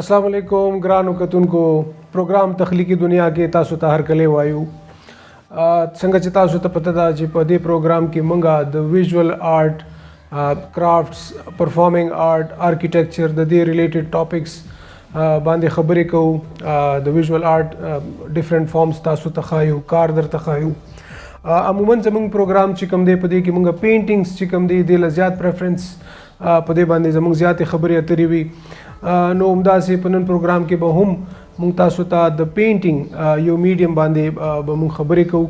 अस्सलाम वालेकुम ګرانو کتونکو پروګرام تخلیقي دنیا کې تاسو ته هرکلی وایو څنګه چې تاسو ته پته ده چې په دې پروګرام کې مونږه د ویژوال آرټ کرافټس پرفارمینګ آرټ آرکیټیکچر د دې ریلیټډ ټاپکس باندې خبرې کوو د ویژوال آرټ ډیفرنٹ فارمز تاسو ته ښایو کار درته ښایو عموما زموږ پروګرام چې کوم دی په دې کې مونږ پینټینګز چې کوم دی د له زیات پریفرنس په دې باندې زموږ زیاتې خبرې اترې وي نو همداسې په نن پروګرام کې به هم موږ تاسو ته د پینټینګ یو میډیم باندې به موږ خبرې کوو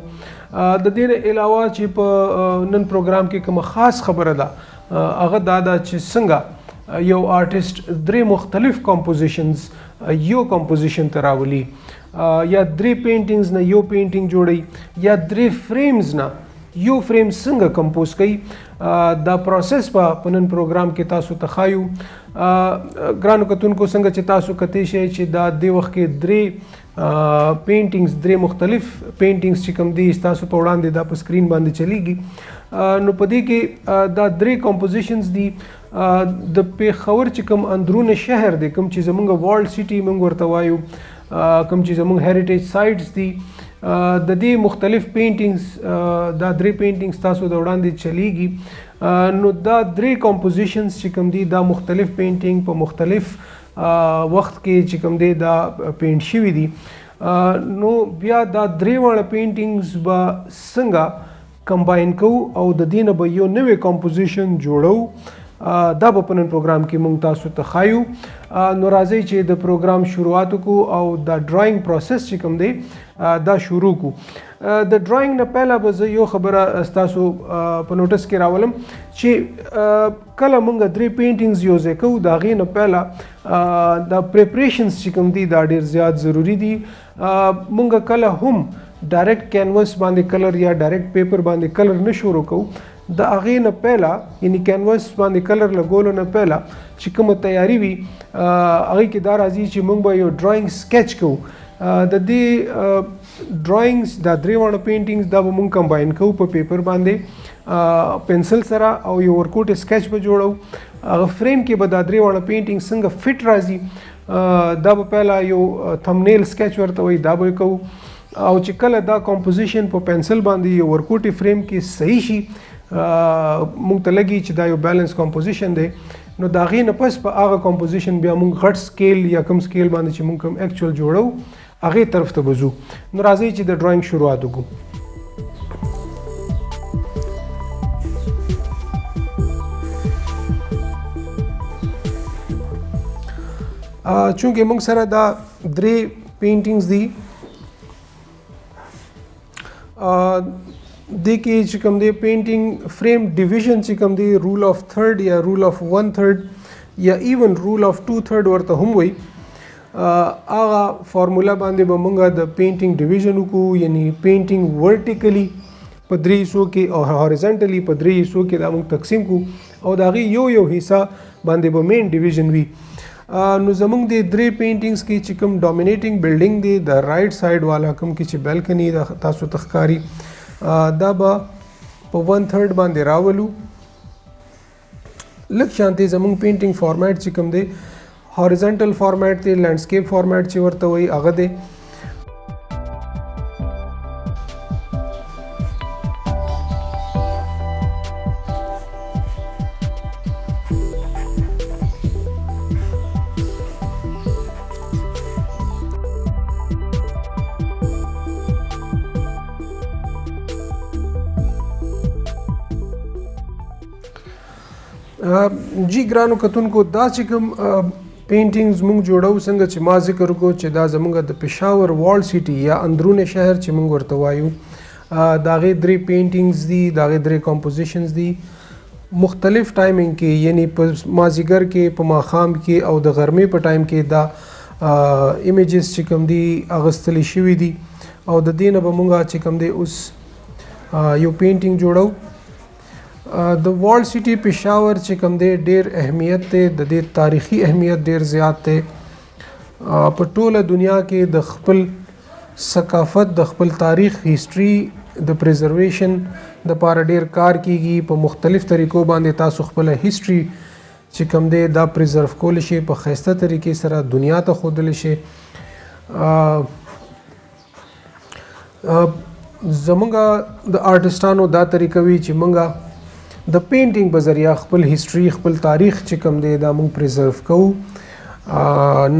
د دې نه علاوه چې په نن پروګرام کې کومه خاص خبره ده هغه دا ده چې څنګه یو آرټسټ درې مختلف کمپوزیشنز یو کمپوزیشن ته راولي یا درې پینټینګز نه یو پینټینګ جوړوي یا درې فریمز نه یو فریم څنګه کمپوز کوي دا پروسس په نن پروګرام کې تاسو ته ښایو ګرانو کتونکو څنګه چې تاسو کتی شئ چې دا د وخت کې درې پینټینګز درې مختلف پینټینګز چې کوم دي تاسو په وړاندې دا په سکرین باندې چلیږي نو په دې کې دا درې کمپوزیشنز دي د پیښور چې کوم اندرونه شهر دی کوم چې زمونږ والډ سیټي مونږ ورته وایو کوم چې زمونږ هیریټیج سایټس دي د دې مختلف پینټینګز دا درې پینټینګز تاسو د وړاندې چلیږي نو دا درې کمپوزیشنز چې کوم دي دا مختلف پینټینګ په مختلف وخت کې چې کوم دی دا پینټ شوي دي نو بیا دا درې واړه پینټینګز به څنګه کمباین کوو او د دې نه به یو نوی کمپوزیشن جوړو دا به په نن پروګرام کې مونږ تاسو ته ښایو نو راځئ چې د پروګرام شروعات وکړو او دا ډرایینګ پروسس چې کوم دی دا شروع کو د ډرایینګ نه پهله به زه یو خبره ستاسو په نوټس کې راولم چې کله مونږ درې پینټینګز یو ځای کوو د هغې نه پهله دا پریپریشنز چې کوم دي دا ډېر زیات ضروري دي مونږ کله هم ډایرکټ کینوس باندې کلر یا ډایرکټ پیپر باندې کلر نه شروع کوو د هغې نه پهله یعنی کینوس باندې کلر لګولو نه پهله چې کومه تیاری وي هغې کې دا راځي چې موږ به یو ډرایینګ سکیچ کوو د دې ډرایینګز دا درې واړه پینټینګز دا به موږ کمباین کوو په پیپر باندې پنسل سره او یو ورکوټ سکیچ به جوړو هغه فریم کې به دا درې واړه پینټینګ څنګه فټ راځي دا به پهله یو تھمبنیل سکیچ ورته وایي دا به کوو او چې کله دا کمپوزیشن په پنسل باندې یو ورکوټي فریم کې صحیح شي مونږ ته لګي چې دا یو بیلنس کمپوزیشن دی نو د هغې نه پس په هغه کمپوزیشن بیا مونږ غټ سکیل یا کم سکیل باندې چې مونږ کوم ایکچوال جوړو هغې طرف ته به ځو نو راځئ چې د ډرایینګ شروعات وکړو چونکې مونږ سره دا درې پینټینګز دي دې کې چې کوم دی پینټینګ فریم ډیویژن چې کوم دی رول آف تھرډ یا رول آف 1/3 یا ایون رول آف 2/3 ورته هم وایي هغه فارمولا باندې به مونږ د پینټینګ ډیویژن وکړو یعنی پینټینګ ورټیکلی په درې حصو کې او هاریزنټلی په درې حصو کې دا مونږ تقسیم کړو او د هغې یو حصه باندې به مین ډیویژن وي نو زمونږ د درې پینټینګز کې چې کوم ډومینیټینګ بلډینګ دی د رایټ سایډ والا کوم کې چې بالکني د تاسو ته ښکاري دا به په 1/3 باندې راولو لږ شانتې زمونږ پینټینګ فارمیټ چې کوم دی هاریزنټل فارمیټ دی لینډسکیپ فارمیټ چې ورته وایي هغه دی جی ګرانو کتونکو دا چې کوم پینټینګز مونږ جوړو څنګه چې ما ذکر وکړو چې دا زمونږ د پېښور والډ سیټي یا اندرونه شهر چې مونږ ورته وایو د هغې درې پینټینګز دي د هغې درې کمپوزیشنز دي مختلف ټایمنګ کې یعنی په مازدیګر کې په ماښام کې او د غرمې په ټایم کې دا ایمیجز چې کوم دي اغوستلی شوي دي او د دې نه به مونږ چې کوم دی اوس یو پینټینګ جوړو د والډ سیټي پېښور چې کوم دی ډېر اهمیت دی د دې تاریخي اهمیت ډېر زیات دی په ټوله دنیا کې د خپل ثقافت د خپل تاریخ هیسټري د پریزرویشن د پاره ډېر کار کیږي په مختلف طریقو باندې تاسو خپل هیسټري چې کوم دی دا پریزرو کول شي په ښایسته طریقې سره دنیا ته ښودلی شي. زمونږ د آرټسټانو دا طریقه وي چې مونږ د پینټینګ په ذریعه خپل هیسټري خپل تاریخ چې کوم دی دا مونږ پریزرو کوو.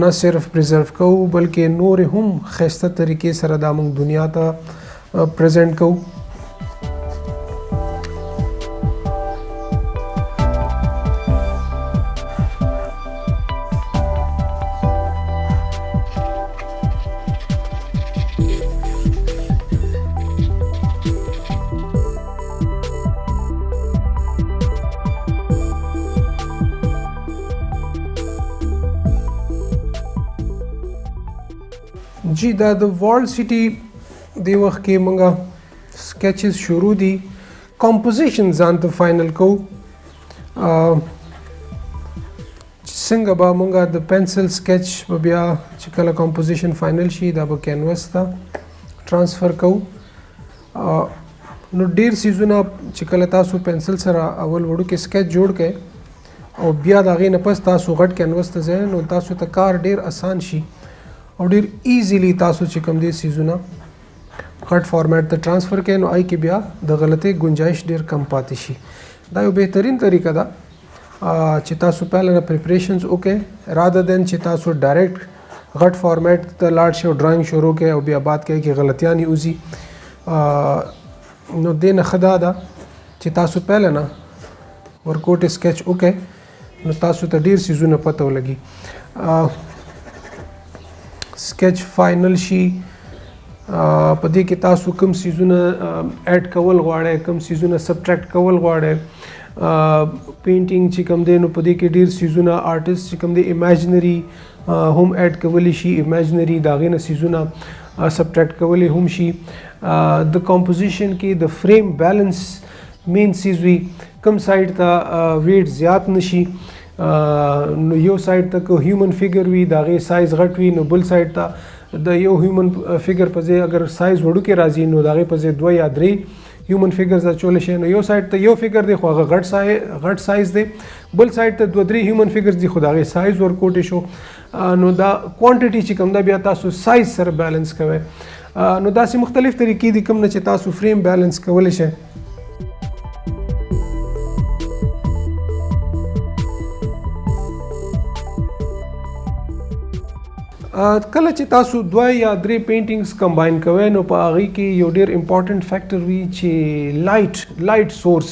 نه صرف پریزرو کوو بلکې نور هم ښایسته طریقې سره دا مونږ دنیا ته پریزنټ کوو. جی دا د وارلډ سټي دی وخت کې مونږه سکیچز شروع دي کمپوزیشن ځان ته فاینل کوو. څنګه به مونږه د پنسل سکیچ به بیا چې کله کمپوزیشن فاینل شي دا به کینوس ته ټرانسفر کوو. نو ډیر سیزونه چې کله تاسو پنسل سره اول وړوکی سکیچ جوړ کړئ او بیا د هغې نه پس تاسو غټ کینوس ته ځئ نو تاسو ته کار ډیر آسان شي او ډیر ایزیلی تاسو چې کوم دي سیزونه غټ فارمیټ ته ټرانسفر کړئ نو آی کې بیا د غلطۍ گنجایش ډیر کم پاتې شي. دا یو بهترین طریقه ده چې تاسو پهله نه پریپریشنز وکړئ رادر دین چې تاسو ډایرکټ غټ فارمیټ ته لاړ شئ او ډرایینګ شروع کړئ او بیا بات کوئ کې غلطیان یې وځي. نو دې نه ښه دا ده چې تاسو پهله نه ورکوټ سکیچ وکړئ نو تاسو ته ډیر سیزونه پته ولګي. سکیچ فاینل شي په دې کې تاسو کوم سیزونه اډ کول غواړئ کوم سیزونه سبټریکټ کول غواړئ. پینټینګ چې کوم دی نو په دې کې ډیر سیزونه آرټسټ چې کوم دی امیجنري هم اډ کولی شي امیجنري د هغې نه سیزونه سبټریکټ کولی هم شي. د کمپوزیشن کې د فریم بیلنس مین سیز وي کوم سایډ ته ویټ زیات نشي نو یو سایډ ته که هیومن فیګر وي د هغې سایز غټ وي نو بل سایډ ته د یو هیومن فیګر په ځای اگر سایز وړوکی راځي نو د هغې په ځای 2 یا 3 هیومن فیګرز اچولی شي. نو یو سایډ ته یو فیګر دی خو هغه غټ سایز دی بل سایډ ته 2-3 هیومن فیګرز دي خو د هغې سایز ورکوټی شو. نو دا کوانټیټي چې کوم ده بیا تاسو سایز سره بیلنس کوئ. نو داسې مختلف طریقې دي کوم نه چې تاسو فریم بیلنس کولی شئ. کله چې تاسو 2 یا 3 پینټینګز کمباین کوئ نو په هغې کې یو ډیر امپورټنټ فیکټر وي چې لایټ سورس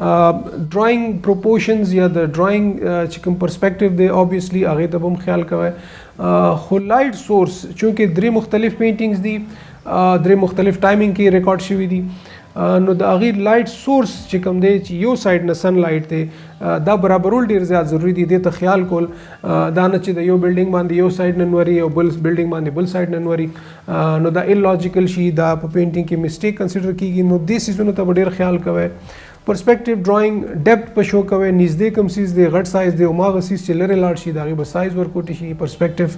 ډرایینګ پروپورشنز یا د ډرایینګ چې کوم پرسپیکټیو دی اوبویسلی هغې ته به هم خیال کوئ. خو لایټ سورس چونکې 3 مختلف پینټینګز دي 3 مختلف ټایمینګ کې ریکارډ شوي دي نو د هغې لایټ سورس چې کوم دی چې یو سایډ نه سن لایټ دی دا برابرول ډیر زیات ضروری دي. دې ته خیال کول دا نه چې د یو بلډینګ باندې یو سایډ نه نوري او بل بلډینګ باندې بل سایډ نه نوري نو دا اللاجیکل شي دا په پینټینګ کې مسټیک کنسیډر کیږي. نو دې سیزونو ته به ډیر خیال کوئ. پرسپیکټیو ډرایینګ ډیپت په شو کوئ نږدې کوم سیز دی غټ سایز دی هماغه سیز چې لرې لاړ شي د هغې به سایز ورکوټی شي پرسپیکټیو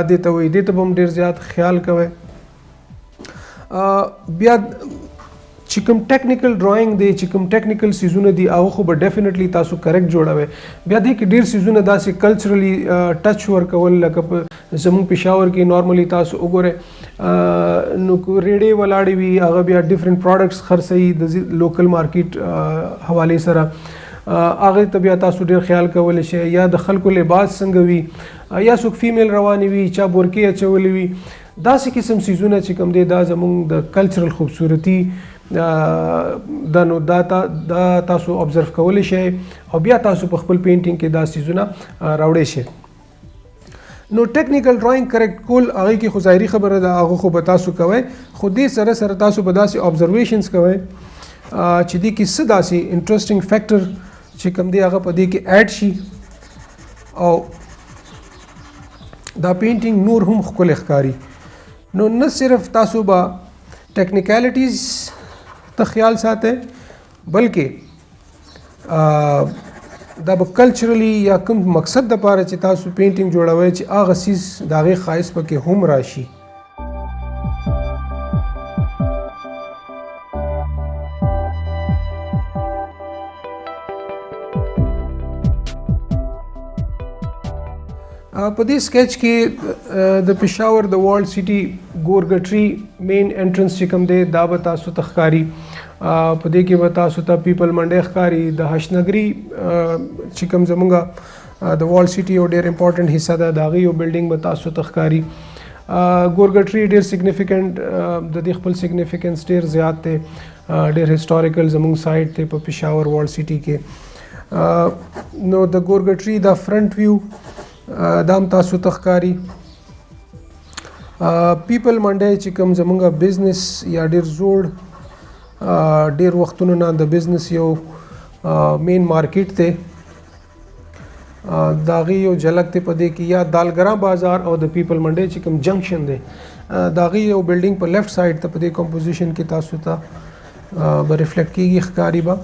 دې ته وایي. دې ته به هم ډیر زیات خیال کوئ. بیا چې کوم ټیکنیکل ډرایینګ دی چې کوم ټیکنیکل سیزونه دي هغه خو به ډیفینیټلی تاسو کریکټ جوړوئ. بیا دې کې ډیر سیزونه داسې کلچرلی ټچ ورکول لکه زموږ پېښور کې نارملی تاسو وګورئ نو ریډۍ ولاړې وي هغه بیا ډفرنٹ پروډکټس خرڅوي د لوکل مارکیټ حوالې سره هغې ته بیا تاسو ډیر خیال کولی شئ. یا د خلکو لباس څنګه وي یا څوک فیمیل روانې وي چا بورکې اچولې وي داسې قسم سیزونه چې کوم دی دا زموږ د کلچرل خوبصورتي دا نو دا تاسو ابزرو کولی شئ او بیا تاسو په خپل پینټینګ کې دا سیزونه راوړی شئ. نو ټیکنیکل ډرایینګ کریکټ کول هغې کې خو ظاهري خبره ده هغه خو به تاسو کوئ خو دې سره سره تاسو به داسې ابزرویشنز کوئ چې دې کې څه داسې انټرسټینګ فیکټر چې کوم دی هغه په دې کې اډ شي او دا پینټینګ نور هم ښکلی ښکاري. نو نه صرف تاسو به ټیکنیکلیټیز ته خیال ساتئ بلکې دا به کلچرلی یا کوم مقصد دپاره چې تاسو پینټینګ جوړوئ چې هغه څیز د هغې ښایست پکې هم راشي. په دې سکیچ کې د پېښور د والډ سټي ګورګټري مین انټرنس چې کوم دی دا به تاسو ته ښکاري. په دې کې به تاسو ته پیپل منډی ښکاري. د حشنګري چې کوم زمونږ د والډ سټي یو ډېر امپورټنټ حصه ده د هغې یو بلډینګ به تاسو ته ښکاري. ګورګټري ډېر سګنیفیکنټ د دې خپل سګنیفیکنس ډېر زیات دی. ډېر هسټوریکل زمونږ سایټ دی په پېښور والډ سټي کې. نو د ګورګټري دا فرنٹ ویو دا هم تاسو ته ښکاري. پیپل منډی چې کوم زمونږ بزنس یا ډېر زوړ ډېر وختونو نه د بزنس یو مین مارکیټ دی د هغې یو جھلک دی په دې کې یا دالګرا بازار او د پیپل منډی چې کوم جنکشن دی د هغې یو بلډینګ په لیفټ سایډ ته په دې کمپوزیشن کې تاسو ته به ریفلیکټ کېږي ښکاري به.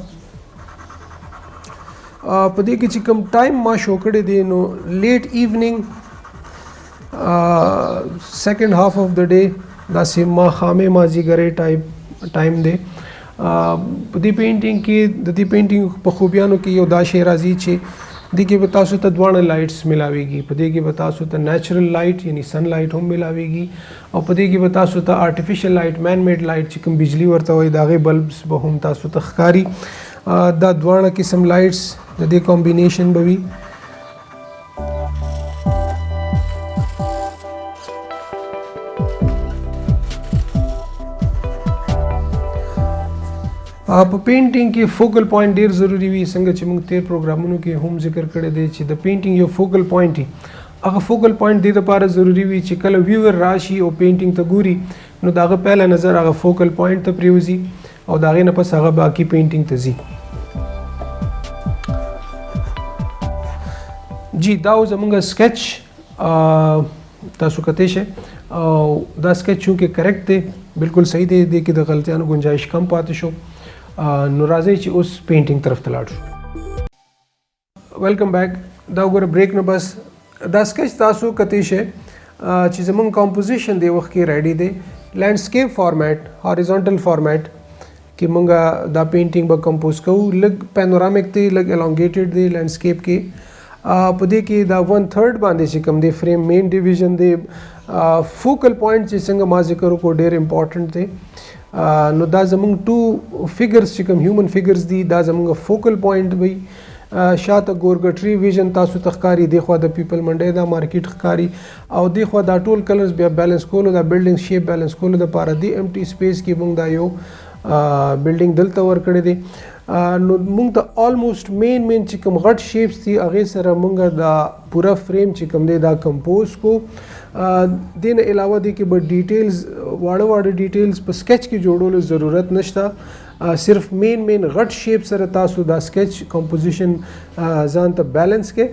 په دې کې چې کوم ټایم ما شو کړی دی نو لیټ ایوننګ سیکنډ هاف اف د ډے داسې ماښامې مازدیګرۍ ټایم دی. په دې پینټینګ کې د دې پینټینګ په خوبیانو کې یو دا شی راځي چې دې کې به تاسو ته دواړه لایټس ملاویږي. په دې کې به تاسو ته نیچرل لایټ یعنی سن لایټ هم ملاویږي او په دې کې به تاسو ته آرټیفیشل لایټ مین میډ لایټ چې کوم بجلی ورته وایي د هغې بلبس به هم تاسو ته ښکاري. دا دواړه قسم لایټس د دې کمبینیشن به وي. په پینټینګ کې فوکل پوینټ ډیر ضروری وي. څنګه چې موږ تیر پروګرامونو کې هم ذکر کړی دی چې د پینټینګ یو فوکل پوینټ وي. هغه فوکل پوینټ دې لپاره ضروری وي چې کله ویور راشي او پینټینګ ته ګوري نو د هغه پهله نظر هغه فوکل پوینټ ته پرېوځي او د هغې نه پس هغه باقي پینټینګ ته ځي. جی دا زمونږ سکیچ تاسو کتی شئ او دا سکیچ چونکې کریکټ دی بالکل صحیح دی. دې کې د غلطیانو گنجایش کم پاتې شو. نو راځئ چې اوس پینټینګ طرف ته لاړ شو. ویلکم بیک. دا وګوره بریک نه بس دا سکیچ تاسو کتی شئ چې زمونږ کمپوزیشن دی وخت کې ریډي دی. لینډسکیپ فارمیټ هاریزونټل فارمیټ کې مونږ دا پینټینګ به کمپوز کوو. لږ پینورامک دی لږ الانګیټډ دی لینډسکیپ کې. په دې کې دا 1/3 باندې چې کوم دی فریم مین ډیویژن دی. فوکل پوینټ چې څنګه ما ذکر وکړو ډېر امپورټنټ دی. نو دا زمونږ 2 فګرز چې کوم هیومن فګرز دي دا زمونږ فوکل پوینټ وي. شاته ګورګټري ویژن تاسو ته ښکاري. دې خوا د پیپل منډی دا مارکیټ ښکاري او دې خوا دا ټول کلرز بیا بیلنس کولو دا بلډینګ شیپ بیلنس کولو دپاره دې امټي سپیس کې مونږ دا یو بلډینګ دلته ورکړی دی. نو مونږ ته آلموسټ مین چې کوم غټ شیپس دي هغې سره مونږ دا پوره فریم چې کوم دی دا کمپوز کو. دې نه علاوه دې کې به ډیټیلز واړه ډیټیلز په سکیچ کې جوړولو ضرورت نشته. صرف مین غټ شیپ سره تاسو دا سکیچ کمپوزیشن ځان ته بیلنس کې.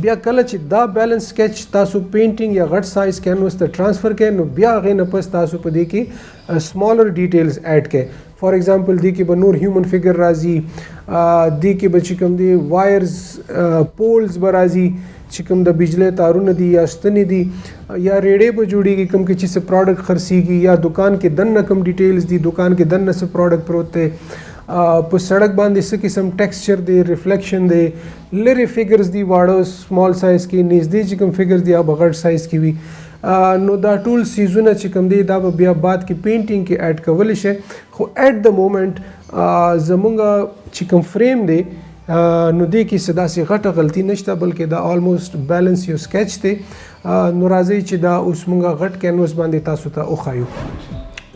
بیا کله چې دا بیلنس سکیچ تاسو پینټینګ یا غټ سایز کینوس ته ټرانسفر کړئ نو بیا هغې نه پس تاسو په دې کې سمالر ډیټیلز ایډ کړئ. فار ایگزامپل دې کې به نور هیومن فګر راځي. دې کې به چې کوم دی وایرز پولز به راځي چې کوم د بجلی تارونه دي یا ستنې دي یا ریډې به جوړېږي کوم کې چې څه پروډکټ خرڅېږي یا دکان کې دننه کوم ډیټیلز دي دکان کې دننه څه پروډکټ پروت دی. په سړک باندې څه قسم ټیکسچر دی ریفلیکشن دی. لرې فګرز دي واړه سمال سایز کې. نږدې چې کوم فګرز دي هغه غټ سایز کې وي. نو دا ټول سیزونه چې کوم دی دا به بیا بعد کې پینټینګ کې ایډ کولی شئ. خو ایٹ د مومنټ زمونږ چې کوم فریم دی نو دې کې څه داسې غټه غلطي نشته بلکې دا آلموسټ بیلنس یو سکیچ دی. نو راځئ چې دا اوس مونږ غټ کینوس باندې تاسو ته وښایو.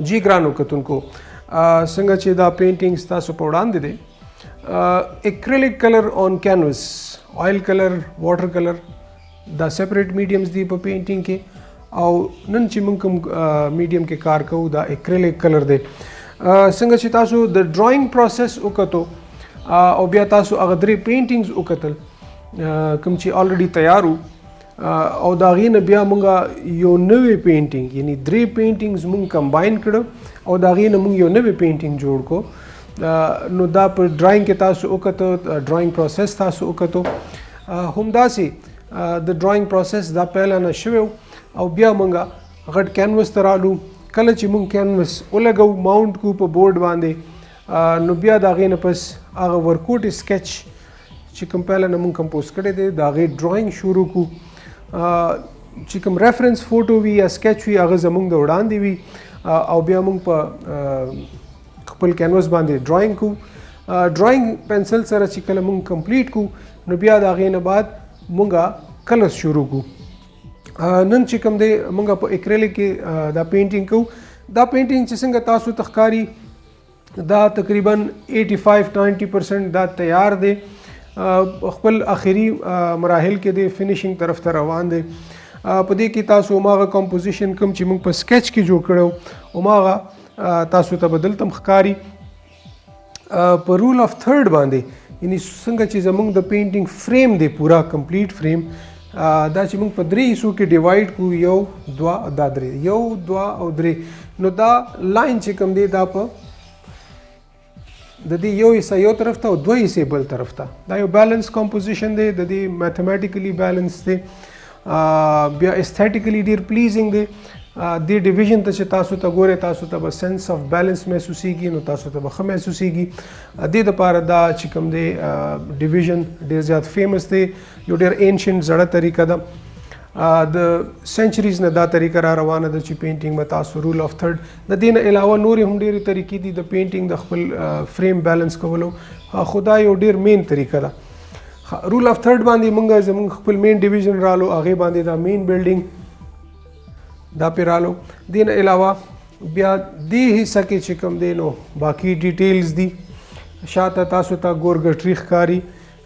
جی ګرانو کتونکو څنګه چې دا پینټینګ ستاسو په وړاندې دی اکریلیک کلر آن کینوس آیل کلر واټر کلر دا سیپریټ میډیمز دي په پینټینګ کې او نن چې موږ کوم میډیم کې کار کوو دا اکریلیک کلر دی. څنګه چې تاسو د ډرایینګ پروسس وکتو او بیا تاسو هغه 3 پینټینګز وکتل کوم چې الریډي تیار وو او د هغې نه بیا موږ یو نوې پینټینګ یعنی 3 پینټینګز موږ کمباین کړو او د هغې نه موږ یو نوې پینټینګ جوړ کو. نو دا په ډرایینګ کې تاسو وکتو ډرایینګ پروسس تاسو وکتو. همداسې د ډرایینګ پروسس دا پهله نه شوی او بیا موږ غټ کینوس ته رالو. کله چې موږ کینوس ولګو ماونټ کو په بورډ باندې نو بیا د هغې نه پس هغه ورکوټ سکیچ چې کوم پهله نه موږ کمپوز کړی دی د هغې ډرایینګ شروع کو. چې کوم ریفرنس فوټو وي یا سکیچ وي هغه زمونږ د وړاندې وي او بیا موږ په خپل کینوس باندې ډرایینګ کوو. ډرایینګ پنسل سره چې کله موږ کمپلیټ کوو نو بیا د هغې نه بعد موږ کلرز شروع کوو. نن چې کوم دی موږ په اکریلیک کې دا پینټینګ کوو. دا پینټینګ چې څنګه تاسو ته ښکاري دا تقریبا 85-90% دا تیار دی، خپل آخري مراحل کې دی، فینیشینګ طرف ته روان دی. په دې کې تاسو هماغه کمپوزیشن کوم چې موږ په سکیچ کې جوړ کړو هماغه تاسو ته بدل تم ښکاري. په رول آف تھرډ باندې یعنی څنګه چې زموږ د پینټینګ فریم دی پورا کمپلیټ فریم دا چې موږ په 3 حصو کې ډیوایډ کوو، 1 2 دا 3، 1 2 او 3. نو دا لاین چې کوم دی دا په د دې یو حصہ یو طرف ته او 2 حصے بل طرف ته. دا یو بیلنس کمپوزیشن دی، د دې میتھمیټیکلی بیلنس دی، بیا استھیټیکلی ډیر پلیزینګ دی. دې ډیویژن ته چې تاسو ته ګورئ تاسو ته به سنس آف بیلنس محسوسیږي، نو تاسو ته به ښه محسوسیږي. دې دپاره دا چې کوم دی ډیویژن ډیر زیات فیمس دی، یو ډیر اینشنټ زړه طریقه ده. د سنچریز نه دا طریقه را روانه ده چې پینټینګ به تاسو رول آف تھرډ. د دې نه علاوه نورې هم ډېرې طریقې دي د پینټینګ د خپل فریم بیلنس کولو، خو دا یو ډېر مین طریقه ده. رول آف تھرډ باندې موږ زموږ خپل مین ډیویژن رالو، هغې باندې دا مین بلډینګ دا پې رالو. دې نه علاوه بیا دې حصه کې چې کوم دی نو باقي ډیټیلز دي. شاته تاسو ته ګورګټري ښکاري،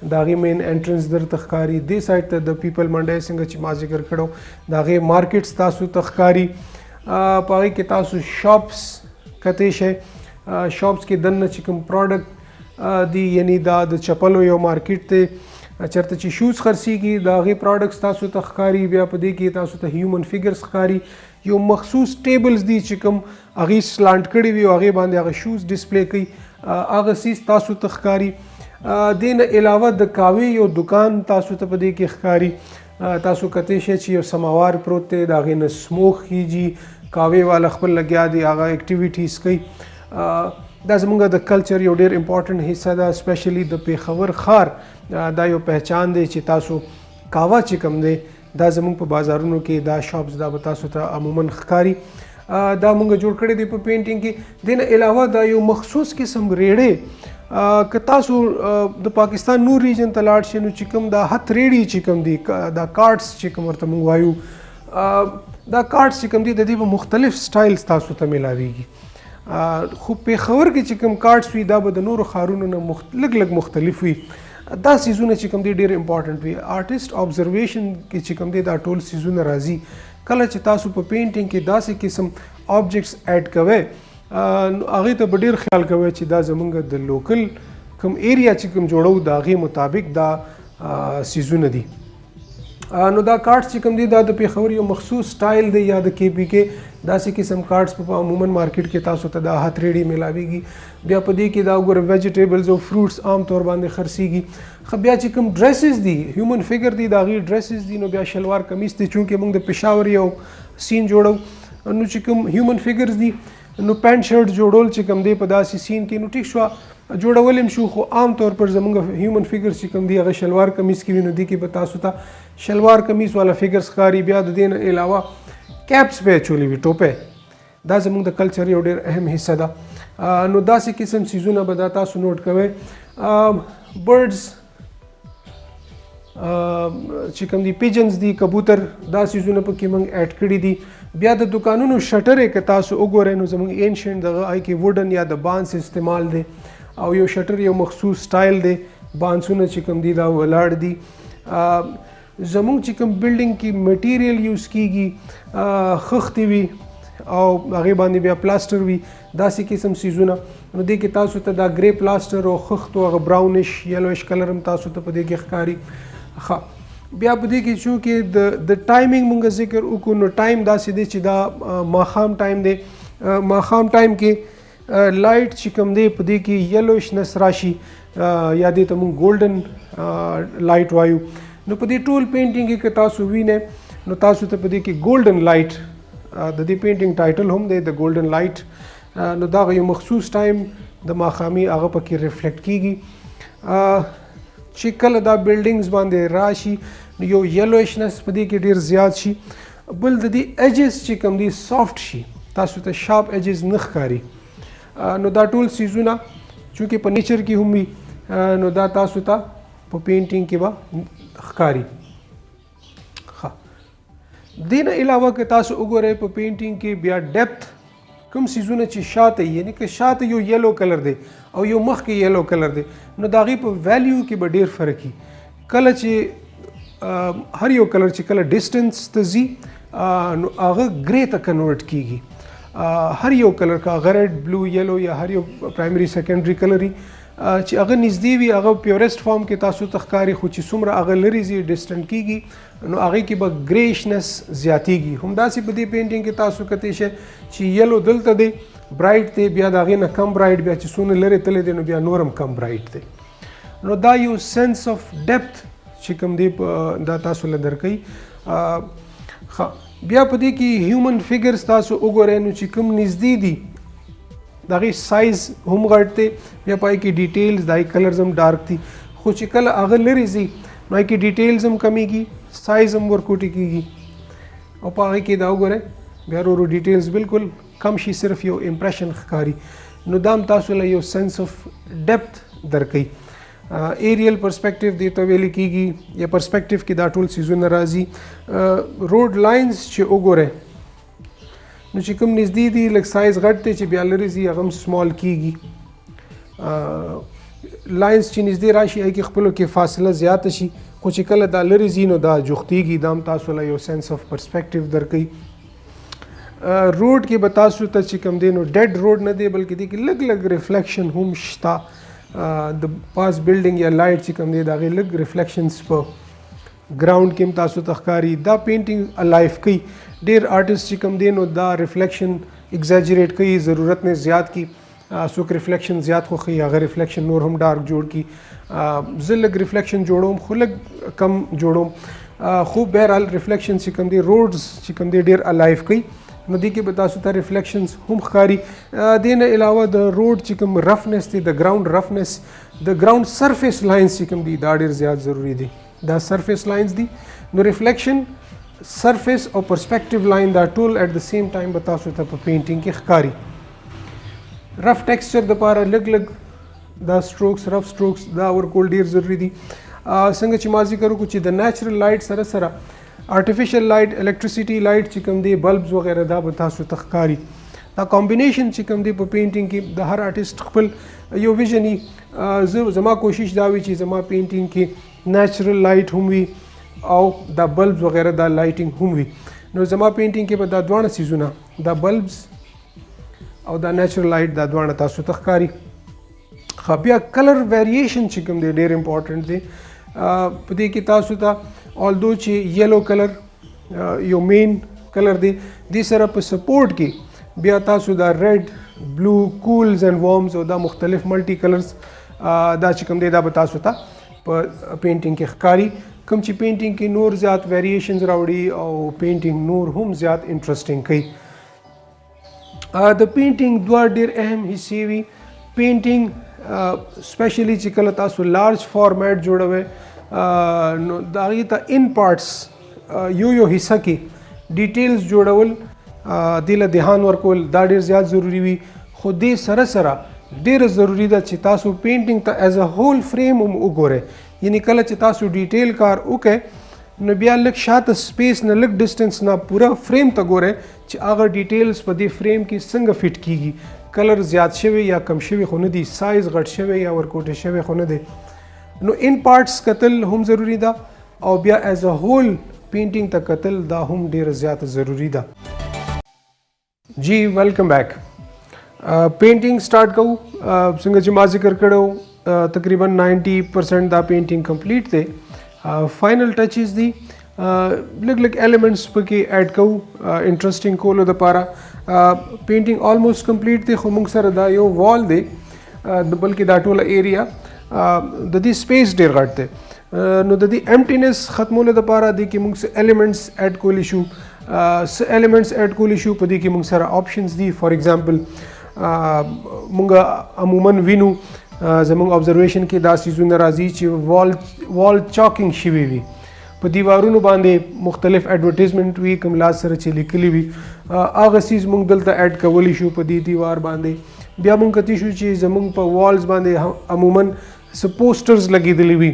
د هغې مین انټرنس درته ښکاري. دې سایډ ته د پیپل منډی څنګه چې ما ذکر کړو د هغې مارکیټس تاسو ته ښکاري. په هغې کې تاسو شاپس کتی شئ. شاپس کې دننه چې کوم پروډکټ دي یعنی دا د چپلو یو مارکیټ دی، چېرته چې شوز خرڅېږي د هغې پروډکټس تاسو ته ښکاري. بیا په دې کې تاسو ته هیومن فګرز ښکاري، یو مخصوص ټیبلز دي چې کوم هغې سلانټ کړي وي او هغې باندې هغه شوز ډسپلی کوي، هغه سیز تاسو ته ښکاري. دې نه علاوه د کاوې یو دکان تاسو ته په دې کې ښکاري. تاسو کتی شئ چې یو سماوار پروت دی، د هغې نه سموک کیږي، کاوې والا خپل لګیا دی، هغه ایکټیویټیز کوي. دا زموږ د کلچر یو ډېر امپورټنټ حصه ده، اسپیشلی د پېښور ښار دا یو پہچان دی چې تاسو کاوا چې کوم دی دا زموږ په بازارونو کې دا شاپس دا به تاسو ته عموما ښکاري. دا موږ جوړ کړی دی په پینټینګ کې. دې نه علاوه دا یو مخصوص قسم ریړې که تاسو د پاکستان نور ریجن ته لاړ شئ نو چې کوم دا هت ریړې چې کوم دي دا کارټس چې کوم ورته موږ وایو، دا کارټس چې کوم دي د دې په مختلف سټایلز تاسو ته میلاویږي. خو پېښور کې چې کوم کارټس وي دا به د نورو ښارونو نه لږ لږ مختلف وي. دا سیزونه چې کوم دي ډېر امپورټنټ وي. آرټسټ ابزرویشن کې چې کوم دي دا ټول سیزونه راځي. کله چې تاسو په پینټینګ کې داسې قسم آبجیکټس ایډ کوئ هغې ته به ډېر خیال کوئ چې دا زموږ د لوکل کوم ایریا چې کوم جوړو د هغې مطابق دا سیزونه دي. نو دا کارټس چې کوم دي دا د پېښور یو مخصوص سټایل دی یا د کې پي کې داسې قسم کارټس په عموما مارکیټ کې تاسو ته دا هت ریړې میلاویږي. بیا په دې کې دا وګوره ویجیټیبلز او فروټس عام طور باندې خرڅېږي. بیا چې کوم ډریسز دي هیومن فګر دي د هغې ډریسز دي، نو بیا شلوار کمیس دی. چونکې موږ د پېښور یو سین جوړو نو چې کوم هیومن فګرز دي نو پینټ شرټ جوړول چې کوم دی په داسې سین کې نو ټیک شوه جوړول هم شو، خو عام طور پر زموږ هیومن فګرز چې کوم دی هغه شلوار کمیس کې وي نو دې کې به تاسو ته شلوار کمیس والا فګرز ښکاري. بیا د دې نه علاوه کیپس به اچولی وي، ټوپۍ، دا زموږ د کلچر یو ډېر اهم حصه ده. نو داسې قسم سیزونه به دا تاسو نوٹ کوئ. برډز چې کوم دي پیجنز دي، کبوتر، دا سیزونه پکې موږ ایډ کړي دي. بیا د دکانونو شټرې که تاسو وګورئ نو زموږ اینشنټ دغه هغې کې ووډن یا د بانس استعمال دی او یو شټر یو مخصوص سټایل دی. بانسونه چې کوم دي دا ولاړ دي. زموږ چې کوم بلډینګ کې میټیریل یوز کیږي خښتې وي او هغې باندې بیا پلاسټر وي، داسې قسم سیزونه. نو دې کې تاسو ته دا ګرې پلاسټر او خښتو هغه براونش یلوش کلر هم تاسو ته په دې کې ښکاري. بیا په دې کې چونکې د ټایمینګ مونږ ذکر وکړو نو ټایم داسې دی چې دا ماښام ټایم دی. ماښام ټایم کې لایټ چې کوم دی په دې کې یلوشنس راشي یا دې ته مونږ ګولډن لایټ وایو. نو په دې ټول پینټینګ کې که تاسو وینئ نو تاسو ته په دې کې ګولډن لایټ د دې پینټینګ ټایټل هم دی د ګولډن لایټ. نو دا یو مخصوص ټایم د ماښامي هغه پکې ریفلیکټ کیږي. چې کله دا بلډینګز باندې راشي یو یلویشنس په دې کې ډیر زیات شي. بل د دې ایجز چې کوم دي سافټ شي، تاسو ته شارپ ایجز نه ښکاري. نو دا ټول سیزونه چونکې په نیچر کې هم وي نو دا تاسو ته په پینټینګ کې به ښکاري. دې نه علاوه که تاسو وګورئ په پینټینګ کې بیا ډیپت کوم سیزونه چې شاته یعنی که شاته یو یلو کلر دی او یو مخکې یلو کلر دی نو د هغې په ویلیو کې به ډېر فرق وي. کله چې هر یو کلر چې کله ډسټنس ته ځي نو هغه ګرې ته کنورټ کیږي. هر یو کلر کا هغه ریډ بلو یلو یا هر یو پرایمري سیکنډري کلر چې هغه نږدې وي هغه پیورست فارم کې تاسو ته ښکاري، خو چې څومره هغه لرې ځي ډسټنټ کیږي نو هغې کې به ګریشنس زیاتیږي. همداسې په دې پینټینګ کې تاسو کتی شئ چې یلو دلته دی برایټ دی، بیا د هغې نه کم برایټ، بیا چې څونه لرې تللی دی نو بیا نور هم کم برایټ دی. نو دا یو سینس اف ډیپت چې کوم دی دا تاسو له درکوي. بیا په دې کې هیومن فګرز تاسو وګورئ نو چې کوم نږدې دي د هغې سایز هم غټ دی، بیا پای کې ډیټیلز د هغې کلرز هم ډارک دي، خو چې کله هغه لرې ځي نو هغې کې ډیټیلز هم کمیږي، سایز هم ورکوټې کیږي او په هغې کې دا وګورئ بیا ورو ډیټیلز بالکل کم شي، صرف یو امپریشن ښکاري. نو دا هم تاسو له یو سینس اف ډیپت درکوي. ایریل پرسپیکټیو دې ته ویل کیږي یا پرسپیکټیو کې دا ټول سیزونه راځي. روډ لاینز چې وګورئ نو چې کوم نږدې دي لږ سایز غټ دی، چې بیا لرې ځي هغه هم سمال کیږي. لاینز چې نږدې راشي هغې کې خپلو کې فاصله زیاته شي، خو چې کله دا لرې ځي نو دا جوختیږي. دا هم تاسو له یو سینس اف پرسپیکټیو درکوي. روډ کې به تاسو ته چې کوم دی نو ډیډ روډ نه دی بلکې دې کې لږ لږ ریفلیکشن هم شته. د پاس بلډینګ یا لایټ چې کوم دی د هغې لږ ریفلیکشنز په ګراوند کې هم تاسو ته ښکاري. دا پینټینګ الایف کوي. ډېر آرټسټ چې کوم دی نو دا ریفلیکشن ایگزیجریټ کوي، ضرورت نه زیات کی. څوک ریفلیکشن زیات خوښوي هغه ریفلیکشن نور هم ډارک جوړ کی. زه لږ ریفلیکشن جوړوم خو لږ کم جوړوم، خو بهرحال ریفلیکشن چې کوم دی روډز چې کوم دی ډېر الایف کوي نو دې کې به تاسو ته ریفلیکشنز هم ښکاري. دې نه علاوه د روډ چې کوم رفنس دی، د ګراوند رفنس، د ګراوند سرفیس لاینز چې کوم دي دا ډېر زیات ضروری دي. دا سرفیس لاینز دي نو ریفلیکشن سرفیس او پرسپیکټیو لاین دا ټول ایٹ د سیم ټایم به تاسو ته په پینټینګ کې ښکاري. رف ټیکسچر دپاره لږ لږ دا سټروکس رف سټروکس دا ورکول ډېر ضروري دي. څنګه چې ما ذکر وکړو چې د نیچرل لایټ سره سره آرټیفیشل لایټ، الیکټریسټي لایټ چې کوم دی، بلبز وغیره دا به تاسو ته ښکاري. دا کامبینیشن چې کوم دی په پینټینګ کې د هر آرټسټ خپل یو ویژن وي. زما کوشش دا وي چې زما پینټینګ کې نیچرل لایټ هم وي او دا بلبز وغیره دا لایټینګ هم وي. نو زما پینټینګ کې به دا دواړه سیزونه، دا بلبز او دا نیچرل لایټ دا دواړه تاسو ته ښکاري. بیا کلر ویریشن چې کوم دی ډېر امپورټنټ دی. په دې کې تاسو ته although چې یلو کلر یو مین کلر دی، دې سره په سپورټ کې بیا تاسو دا ریډ، بلو، کولز اینڈ وارمز او دا مختلف ملټي کلرز دا چې کوم دی دا به تاسو ته په پینټینګ کې ښکاري. کوم چې پینټینګ کې نور زیات ویریشنز راوړي او پینټینګ نور هم زیات انټرسټینګ کوي. د پینټینګ دوه ډېر اهم حصې وي. پینټینګ سپیشلی چې کله تاسو لارج فارمیټ جوړوئ نو د هغې ته ان پارټس یو حصه کې ډیټیلز جوړول، دې له دھیان ورکول دا ډېر زیات ضروری وي. خو دې سره سره ډېره ضروری ده چې تاسو پینټینګ ته ایز ا هول فریم هم وګورئ. یعنی کله چې تاسو ډیټیل کار وکئ نو بیا لږ شاته سپیس نه، لږ ډسټنس نه پوره فریم ته ګورئ چې هغه ډیټیلز په دې فریم کې څنګه فټ کیږي. کلر زیات شوی یا کم شوی خو نه دی، سایز غټ شوی یا ورکوټې شوی خو نه دی. نو ان پارټس کتل هم ضروری ده او بیا ایز ا هول پینټینګ ته کتل دا هم ډېره زیاته ضروری ده. جی ویلکم بیک. پینټینګ سٹارټ کوو. څنګه چې ما ذکر کړو تقریبا 90% دا پینټینګ کمپلیټ دی. فائنل ټچز دي، لږ لږ ایلیمنټس پکې ایډ کوو انټرسټینګ کولو دپاره. پینټینګ آلموسټ کمپلیټ دی، خو موږ سره دا یو وال دی بلکې دا ټوله ایریا د دې سپیس ډېر غټ دی. نو د دې ایمټینس ختمولو دپاره دې کې موږ څه ایلیمنټس ایډ کولی شو. څه ایلیمنټس ایډ کولی شو په دې کې موږ سره آپشنز دي. فار ایگزامپل موږ عموما وینو زموږ observation کې دا سیزونه راځي چې وال چاکینګ شوي وي په دیوارونو باندې مختلف ایڈورټیزمنټ وي کوم لاس سره چې لیکلي وي هغه سیز موږ دلته ایډ کولی شو په دې دیوار باندې بیا موږ کتی شو چې زموږ په والز باندې عموما څه پوسټرز لګېدلي وي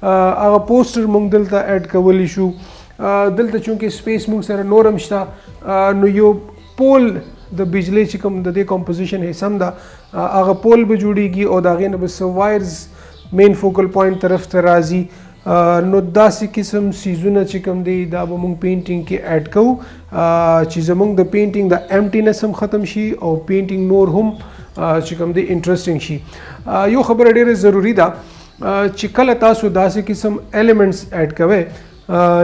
هغه پوسټر موږ دلته ایډ کولی شو دلته چونکې سپیس موږ سره نورم شته نو یو پول د بجلی چې کوم د دې کمپوزیشن حصم ده هغه پول به جوړیږي او د هغې نه به څه وایرز مین فوکل پوینټ طرف ته راځي نو داسې قسم سیزونه چې کوم دی دا به موږ پینټینګ کې ایډ کوو چې زموږ د پینټینګ د ایمټینس هم ختم شي او پینټینګ نور هم چې کوم دی انټرسټینګ شي یو خبره ډیره ضروری ده چې کله تاسو داسې قسم ایلیمنټس ایډ کوئ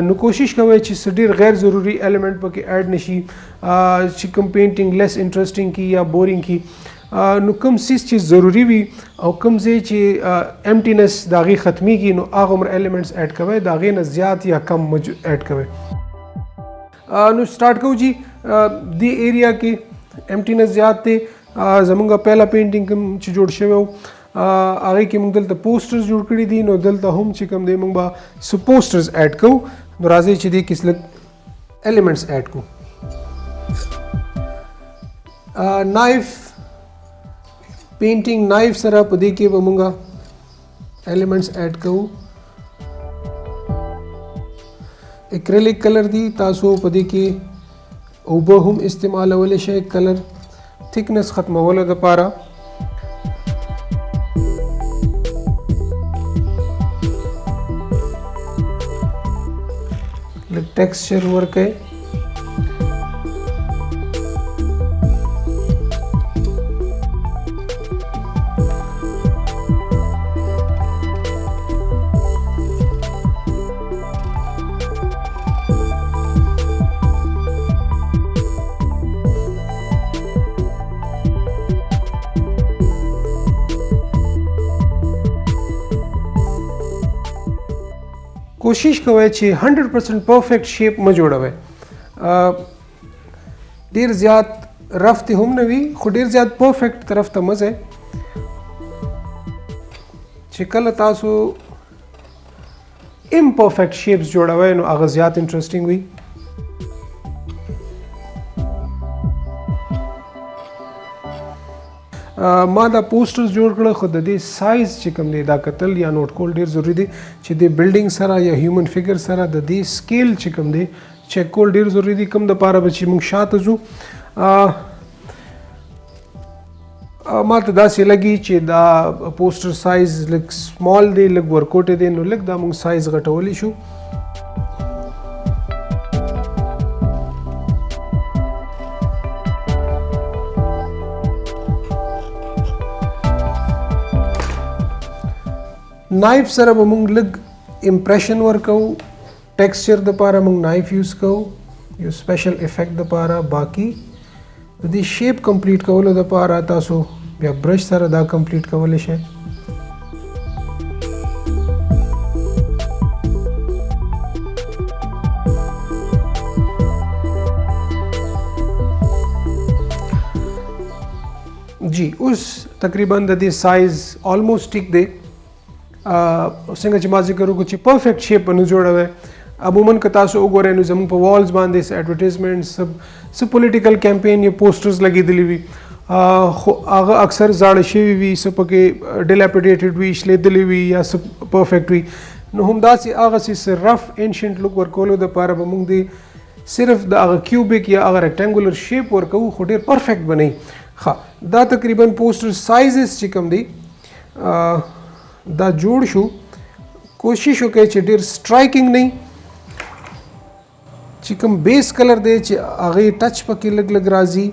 نو کوشش کوئ چې څه ډیر غیر ضروري ایلیمنټ پکې ایډ نشي چې کوم پینټینګ لیس انټرسټینګ کی یا بورینګ کی نو کوم سیز چې ضروری وي او کوم ځای چې ایمټینس د هغې ختمیږي نو هغه عمر ایلیمنټس ایډ کوئ د هغې نه زیات یا کم ایډ کوئ نو سٹارټ کوو جی دې ایریا کې ایمټینس زیات دی زمونږ پهلا پینټینګ کوم چې جوړ شوی و هغې کې موږ دلته پوسټرز جوړ کړي دي نو دلته هم چې کوم دی موږ به څه پوسټرز ایډ کوو نو راځئ چې دې کې لږ ایلیمنټس ایډ کوو نایف پینټینګ نایف سره په دې کې به موږ ایلیمنټس ایډ کوو اکریلیک کلر دی تاسو په دې کې اوبه هم استعمالولی شئ کلر تھکنس ختمولو دپاره لږ ټیکسچر ورکئ کوشش کوئ چې 100% پرفیکٹ شیپ مه جوړوئ ډیر زیات رف ته هم نه وي خو ډیر زیات پرفیکٹ طرف ته مه ځئ چې کله تاسو امپرفیکٹ شیپس جوړوئ نو هغه زیات انټرسټینګ وي ما دا پوسټرز جوړ کړل خو د دې سایز چې کوم دی دا کتل یا نوٹ کول ډیر ضروری دی چې د بلډینګ سره یا هیومن فیګر سره د دې سکیل چې کوم دی چیک کول ډیر ضروری دی کوم د پاره به چې موږ شاته ځو ما ته داسې لګي چې دا پوسټر سایز لږ سمال دی لږ ورکوټی دی نو لږ دا موږ سایز غټولی شو نایف سره به موږ لږ امپریشن ورکو ټیکسچر دپاره موږ نایف یوز کوو یو سپیشل افیکټ دپاره باقي د دې شیپ کمپلیټ کولو دپاره تاسو بیا برش سره دا کمپلیټ کولی شئ جی اوس تقریبا د دې سایز آلموسټ ټیک دی څنګه چې ما ذکر وکړو چې پرفیکٹ شیپ نه جوړوي عموما که تاسو وګورئ نو زموږ په والز باندې ایډورټیزمنټ څه پولیټیکل کیمپین یا پوسټرز لګېدلي وي خو هغه اکثر زاړه شوي وي څه پکې ډیلیپیډیټډ وي شلېدلي وي یا څه پرفیکٹ وي نو همداسې هغسې څه رف انشنټ لک ورکولو دپاره به موږ د صرف د هغه کیوبیک یا هغه ریکټینګولر شیپ ورکوو خو ډېر پرفیکٹ به نه ښه دا تقریبا پوسټر سایزز چې کوم دی دا جوړ شو کوشش وکړئ چې ډېر سټرایکینګ نه چې کوم بیس کلر دی چې هغې ټچ پکې لږ لږ راځي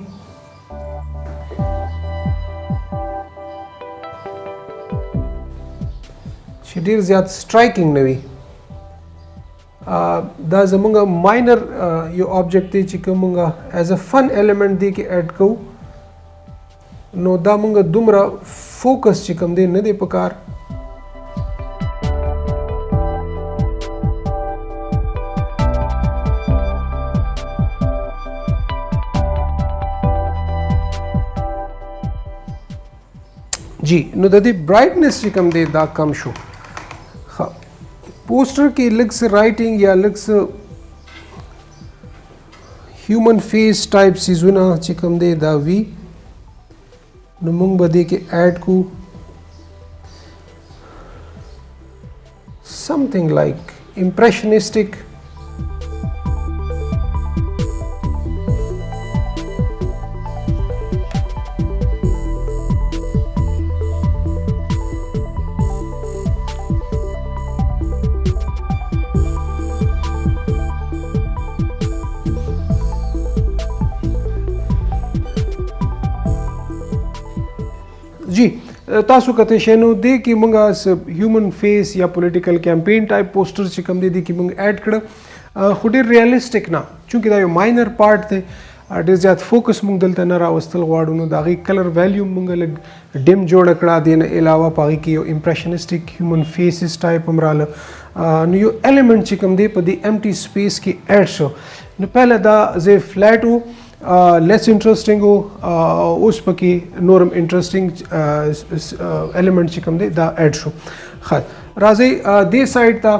چې ډېر زیات سټرایکینګ نه وي دا زمونږ ماینر یو آبجیکټ دی چې کوم مونږ ایز ا فن ایلیمنټ دی کې ایډ کوو نو دا مونږ دومره فوکس چې کوم دی نه دی پکار जी नो د دې برایټنس چې کوم دی دا کم شو. پوسټر کې لږ څه رائټینګ یا لږ څه هیومن فیس ټایپ سیزونه چې کوم دی دا وی نو موږ به دې کې ایډ کو something like impressionistic. जी تاسو کته شنو دی کې مونږه هیومن فیس یا پولیټیکل کیمپین ټایپ پوسټر چې کوم دی کې مونږ اډ کړ خو ډیر ریالستیک نه چونکه دا یو ماینر پارت دی ډیر زیات فوکس مونږ دلته نه راوستل غواړو نو دا غي کلر ویلیو مونږ لګ ډیم جوړ کړه دین علاوه پاره کې یو امپریشنسټیک هیومن فیسز ټایپ هم رااله نو یو ایلیمنٹ چې کوم دی په دې ایمټي سپیس کې اډ شو نو پهله دا زه فلیټو لیس انټرسټینګ اوس پکې نورم انټرسټینګ ایلیمنٹ چې کوم دی دا اډ شو. ښه راځي دې سایډ ته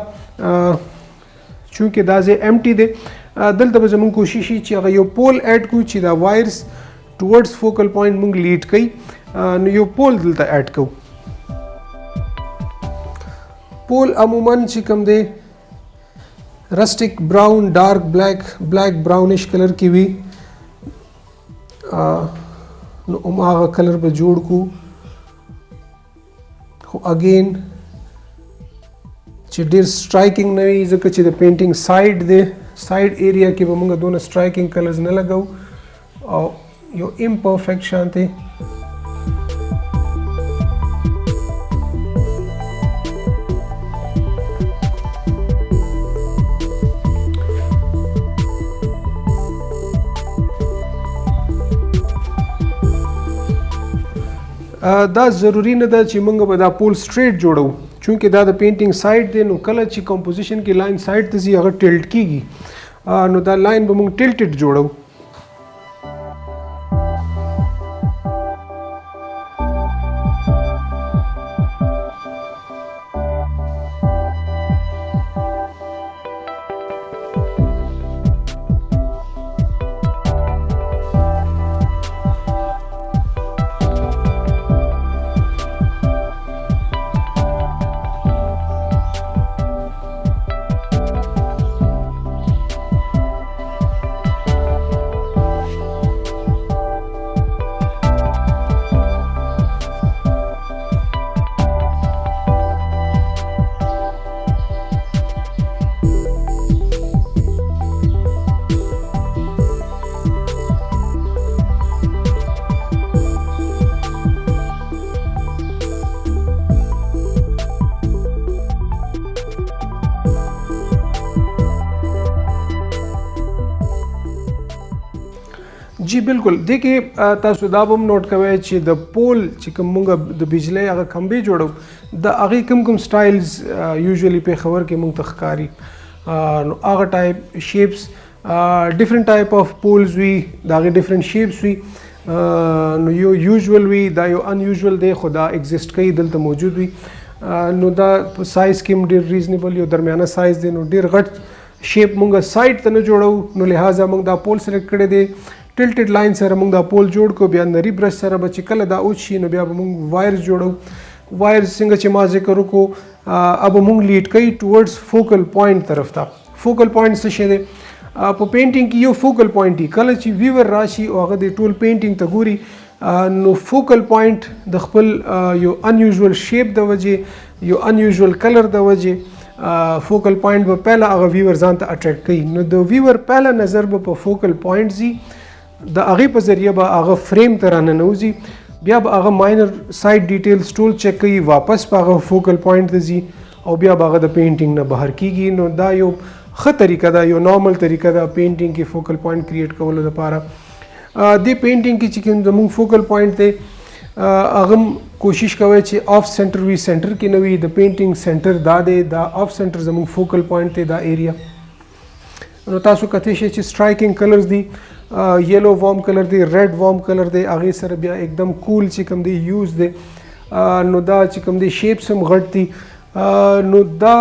چونکه دا زه ایمټي دی دلته به زموږ کوشش چې هغه یو پول اډ کو چې دا وایرز ټورډز فوکل پوینټ موږ لیډ کوي نو یو پول دلته اډ کو. پول عموما چې کوم دی رسټیک براون ډارک بلیک براونش کلر کې وي نو هغه کلر به جوړ کو خو اگین چې ډیر سټرایکینګ نه وي ځکه چې د پینټینګ سایډ دی سایډ ایریا کې به موږ دونه سټرایکینګ کلرز نه لګو او یو امپرفیکټ شانته دا ضروری نه ده چې موږ به دا پول سټریټ جوړو چونکه دا د پینټینګ سایډ دی نو کله چې کمپوزیشن کې لاین سایډ ته ځي هغه ټلټ کیږي نو دا لاین به موږ ټلټډ جوړو. जी بالکل د کې تاسو دا هم نوٹ کوئ چې د پول چې کوم موږ د بجلی هغه کمبې جوړو د هغه کوم سټایلز یوزولي په خبر کې موږ تخکاری نو هغه ټایپ شیپس ډیفرنٹ ټایپ اف پولز وی دا هغه ډیفرنٹ شیپس وی نو یو یوزول وی دا یو ان یوزول دی خدا ایگزیسټ کوي دلته موجود وی نو دا سایز کې ډیر ریزنیبل یو درمیانه سایز دی نو ډیر غټ شیپ موږ سایډ ته نه جوړو نو لہذا موږ دا پول سلیکټ کړی دی ټلټډ لاین سره موږ دا پول جوړ کو بیا نری برش سره به چې کله دا اوچ شي نو بیا به موږ وایرز جوړو وایرز څنګه چې ما ذکر وکړو اب موږ لیډ کوي ټورډز فوکل پوینټ طرف ته. فوکل پوینټ څه شی دی په پینټینګ کې یو فوکل پوینټ دی کله چې ویور راشي او هغه د ټول پینټینګ ته ګوري نو فوکل پوینټ د خپل یو ان یوزول شیپ د وجې یو ان یوزول کلر د وجې فوکل پوینټ به پهله هغه ویور ځان ته اټریکټ کوي نو د ویور پهله نظر به په فوکل پوینټ ځي د هغې په ذریعه به هغه فریم ته راننوځي بیا به هغه ماینر سایډ ډیټیلز ټول چیک کوي واپس په هغه فوکل پوینټ ته ځي او بیا به هغه د پینټینګ نه بهر کیږي نو دا یو ښه طریقه ده یو نارمل طریقه ده پینټینګ کې فوکل پوینټ کریټ کولو لپاره. دې پینټینګ کې چې کوم زموږ فوکل پوینټ دی هغه کوشش کوئ چې آف سینټر وي سینټر کې نه وي د پینټینګ سینټر دا دی دا آف سینټر زموږ فوکل پوینټ دی دا ایریا نو تاسو کته شي چې سټرایکینګ کلرز دي یلو وارم کلر دی ریډ وارم کلر دی هغه سره بیا एकदम کول چې کوم دی یوز دی نو دا چې کوم دی شیپس هم غټ دي نو دا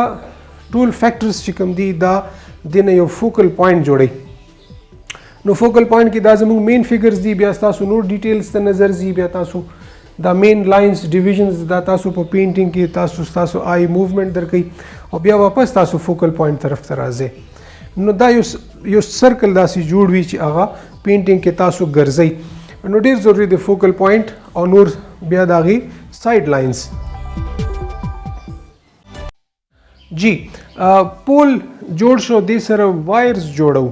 ټول فیکټرز چې کوم دي دا د نه یو فوکل پوینټ جوړي نو فوکل پوینټ کې دا زموږ مین فیګرز دي بیا تاسو نور ډیټیلز ته نظر ځي بیا تاسو دا مین لاینز ډیویژنز دا تاسو په پینټینګ کې تاسو آی موومنٹ درکې او بیا واپس تاسو فوکل پوینټ طرف ته راځئ نو دا یو سرکل داسې جوړ وي چې هغه پینټینګ کې تاسو ګرځئ نو ډېر ضروري دی فوکل پوینټ او نور بیا د هغې سایډ لاینز جی پول جوړ شو دې سره وایرز جوړو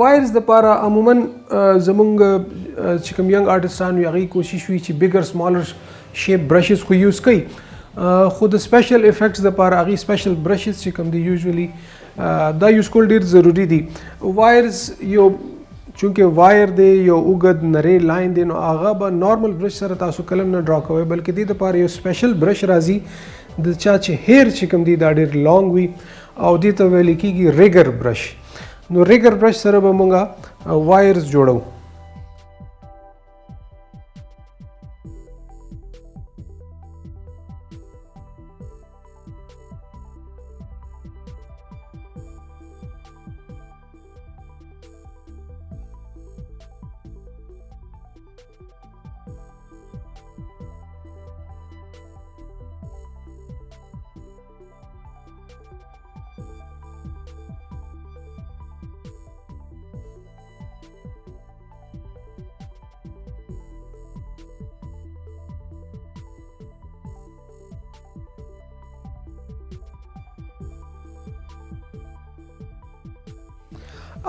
وایرز دپاره عموما زمونږ چې کوم ینګ آرټسټان وي هغوی کوشش وي چې بګر سمالر شیپ برشز خو یوز کوي خو د سپیشل افیکټس دپاره هغوی سپیشل برشز چې کوم دی یوزولي دا یوز کول ډېر ضروري دي وایرز یو چونکې وایر دی یو اوږد نری لاین دی نو هغه به نارمل برش سره تاسو کلم نه ډرا کوئ بلکې دې دپاره یو سپیشل برش راځي د چا چې هیر چې کوم دی دا ډېر لانګ وي او دې ته ویل کېږي ریګر برش نو ریګر برش سره به مونږه وایرز جوړو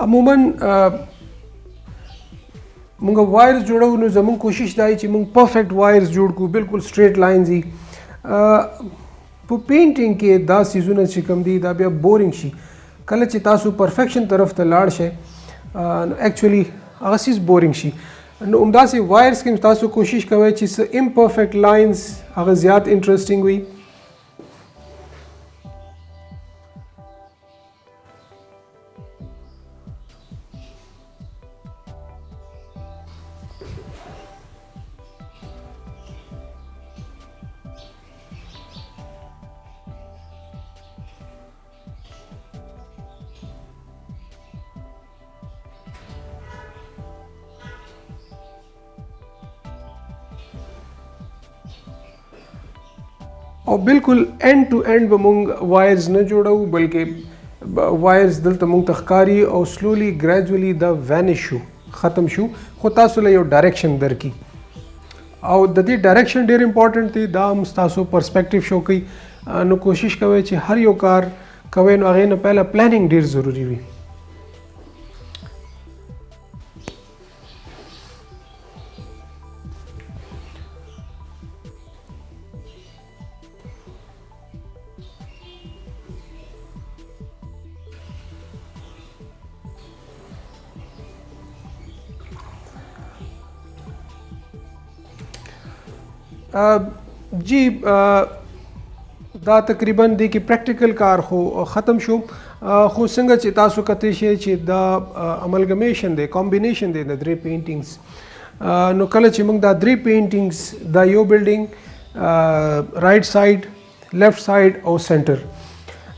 عموما مونږ وایرز جوړو نو زموږ کوشش دا چې مونږ پرفیکټ وایرز جوړ کړو بالکل سټریټ لاینز وي په پینټینګ کې دا څیزونه چې کوم دي دا بیا بورینګ شي کله چې تاسو پرفیکشن طرف ته لاړ شئ ایکچولی هغه څیز بورینګ شي نو همداسې وایرز کې تاسو کوشش کوئ چې څه امپرفیکټ لاینز هغه زیات انټرسټینګ وي او بالکل اینڈ ټو اینڈ به مونږ وایرز نه جوړو بلکې وایرز دلته مونږ ته ښکاري او سلولی ګریجولي دا وینش شو ختم شو خو تاسو له یو ډایرکشن درکړي او د دې ډایرکشن ډېر امپورټنټ دی دا هم ستاسو پرسپیکټیو شو کوي نو کوشش کوئ چې هر یو کار کوئ نو هغې نه پهله پلانینګ ډېر ضروري وي جی دا تقریبا دی کې پریکټیکل کار خو ختم شو خو څنګه چې تاسو کتئ شئ چې دا املګمیشن دی کامبینیشن دی د درې پینټینګز نو کله چې موږ دا درې پینټینګز دا یو بلډینګ رائټ سایډ لیفټ سایډ او سینټر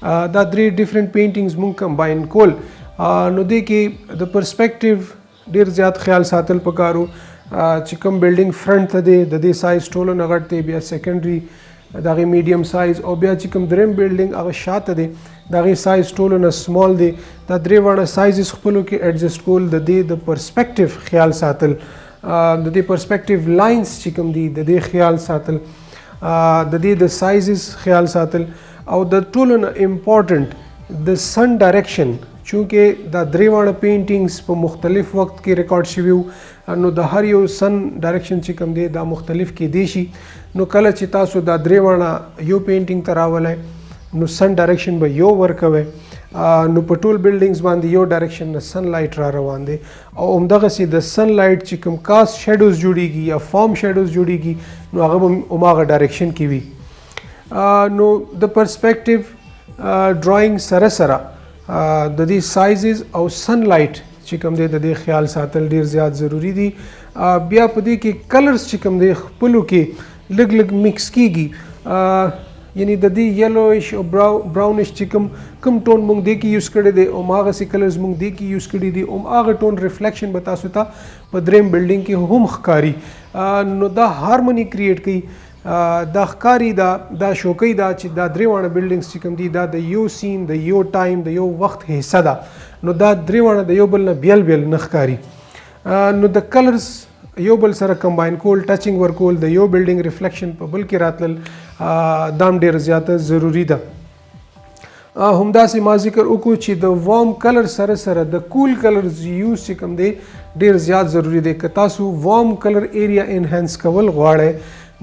دا درې ډیفرنٹ پینټینګز موږ کمباین کول نو دې کې د پرسپیکټیو ډیر زیات خیال ساتل پکارو چې کوم بلډینګ فرنٹ ته دی د دې سایز ټولو نه غټ دی بیا سیکنډري د هغې میډیم سایز او بیا چې کوم دریم بلډینګ هغه شاته دی د هغې سایز ټولو نه سمال دی دا درې واړه سایزز خپلو کې ایډجسټ کول د دې د پرسپیکټیو خیال ساتل د دې پرسپیکټیو لاینز چې کوم دي د دې خیال ساتل د دې د سایزز خیال ساتل او د ټولو نه امپورټنټ د سن ډایرکشن چونکې دا درې واړه پینټینګز په مختلف وخت کې ریکارډ شوي وو نو د هر یو سن ډایرکشن چې کوم دی دا مختلف کیدی شي نو کله چې تاسو دا درې واړه یو پینټینګ ته راولئ نو سن ډایرکشن به یو ورکوئ نو په ټول بلډینګز باندې یو ډایرکشن نه سن لایټ را روان دی او همدغسې د سن لایټ چې کوم کاست شیډوز جوړیږي یا فارم شیډوز جوړیږي نو هغه به هماغه ډایرکشن کې وي نو د پرسپیکټیو ډرایینګ سره سره د دې سایزز او سن لایټ چې کوم دی د دې خیال ساتل ډیر زیات ضروری دي بیا په دې کې کلرز چې کوم دی خپلو کې لږ لږ مکس کیږي یعنی د دې یلویش او براونش چې کوم ټون مونږ دی کې یوز کړی دی او هغسې کلرز مونږ دی کې یوز کړي دي هغه ټون ریفلیکشن به تاسو ته په دریم بلډینګ کې هم ښکاري نو دا هارمونی کریټ کوي دا ښکاري دا شو کوي دا چې دا درې واړه بلډینګز چې کوم دي دا د یو سین د یو ټایم د یو وخت حصه ده نو دا درې واړه د یو بل نه بیل بیل نه ښکاري نو د کلرز یو بل سره کمباین کول ټچینګ ورکول د یو بلډینګ ریفلیکشن په بل کې راتلل دا هم ډېره زیاته ضروري ده همداسې ما ذکر وکړو چې د وارم کلر سره سره د کول کلرز یوز چې کوم دی ډېر زیات ضروري دی که تاسو وارم کلر ایریا انهانس کول غواړئ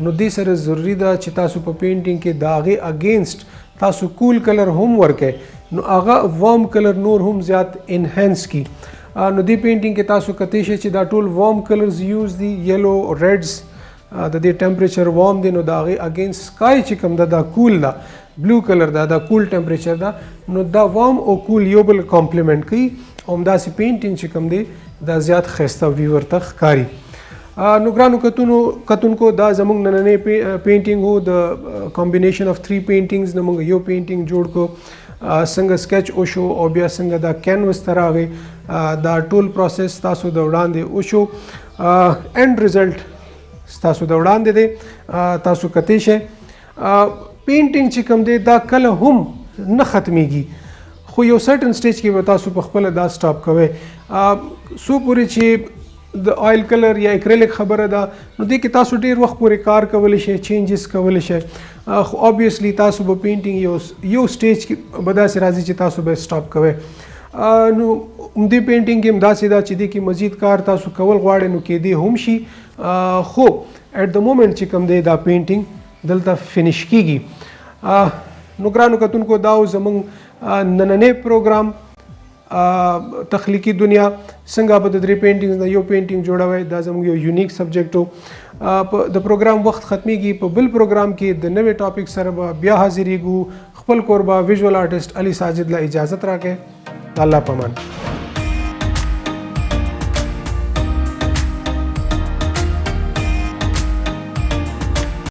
نو دې سره ضروري ده چې تاسو په پینټینګ کې د هغې اګینسټ تاسو کول کلر هم ورکئ نو هغه وارم کلر نور هم زیات انهانس کی نو دې پینټینګ کې تاسو کتی شئ چې دا ټول وارم کلرز یوز دي یلو ریډز د دې ټمپریچر وارم دی نو د هغې اګینسټ سکای چې کوم ده دا کول ده بلو کلر ده دا کول ټمپریچر ده نو دا وارم او کول یو بل کمپلیمنټ کوي او همداسې پینټینګ چې کوم دی دا زیات ښایسته ویور ته ښکاري نو ګرانو کتونکو دا زموږ نننی پینټینګ و د کمبینیشن اف 3 پینټینګز نه موږ یو پینټینګ جوړ کړو څنګه سکیچ وشو او بیا څنګه دا کینوس ته راغی دا ټول پروسس تاسو د وړاندې وشو اینډ رزلټ تاسو د وړاندې دی تاسو کتی شئ پینټینګ چې کوم دی دا کله هم نه ختمیږي خو یو سرټن سټیج کې به تاسو په خپله دا سټاپ کوئ څو پورې چې د آیل کلر یا اکریلیک خبره ده نو دې کې تاسو ډیر وخت پورې کار کولی شئ چینجز کولی شئ خو obviously تاسو به پینټینګ یو سټیج کې به داسې راځي چې تاسو به سټاپ کوئ نو دې پینټینګ کې هم داسې ده چې دې کې مزید کار تاسو کول غواړئ نو کېدی هم شي خو ایٹ د مومنټ چې کوم دی دا پینټینګ دلته فینش کیږي نو ګرانو کتونکو دا زموږ نننی پروګرام تخلیقي دنیا څنګه به د درې پینټینګز نه یو پینټینګ جوړوي دا زموږ یو یونیک سبجیکټ و د پروګرام وخت ختمیږي په بل پروګرام کې د نوې ټاپک سره به بیا حاضرېږو خپل کوربه ویژوال آرټسټ علي ساجد له اجازت راکړئ الله پامان